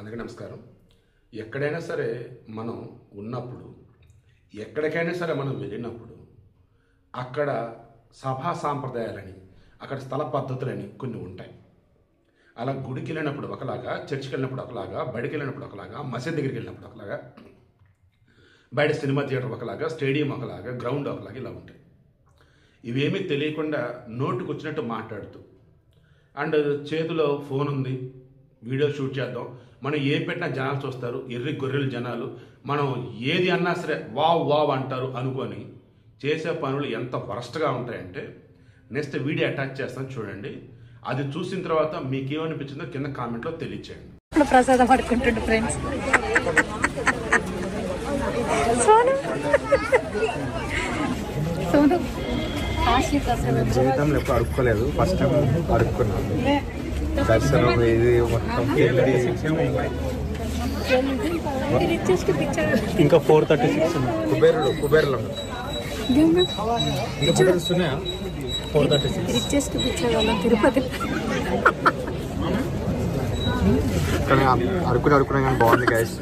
అందరికీ నమస్కారం. ఎక్కడైనా సరే మనం ఉన్నప్పుడు, ఎక్కడికైనా సరే మనం వెళ్ళినప్పుడు అక్కడ సభా సాంప్రదాయాలని, అక్కడ స్థల పద్ధతులని కొన్ని ఉంటాయి. అలా గుడికి వెళ్ళినప్పుడు ఒకలాగా, చర్చికి వెళ్ళినప్పుడు ఒకలాగా, బడికి వెళ్ళినప్పుడు ఒకలాగా, మసీద్ దగ్గరికి వెళ్ళినప్పుడు ఒకలాగా, బయట సినిమా థియేటర్ ఒకలాగా, స్టేడియం ఒకలాగా, గ్రౌండ్ ఒకలాగా ఇలా ఉంటాయి. ఇవేమీ తెలియకుండా నోటుకు వచ్చినట్టు మాట్లాడుతూ అండ్ చేతిలో ఫోన్ ఉంది, వీడియో షూట్ చేద్దాం, మనం ఏం పెట్టినా జనాలు చూస్తారు, ఎర్రి గొర్రెలు జనాలు, మనం ఏది అన్నా సరే వావ్ వావ్ అంటారు అనుకొని చేసే పనులు ఎంత వరస్ట్గా ఉంటాయంటే నెక్స్ట్ వీడియో అటాచ్ చేస్తాను చూడండి. అది చూసిన తర్వాత మీకు ఏమనిపించిందో కింద కామెంట్లో తెలియచేయండి. ప్రసాదం పడుకుంటుండే ఫ్రెండ్స్. జీవితంలో ఎప్పుడు అడుక్కోలేదు, ఫస్ట్ టైం అడుక్కున్నాను. దర్శనం ఇది మొత్తం ఇంకా 436 కుబేరులో ఇంకా ఫోటోస్ ఉన్నాయా? 436 తిరుపతి కానీ అడుక్కున్నా కానీ బాగుంది గైస్.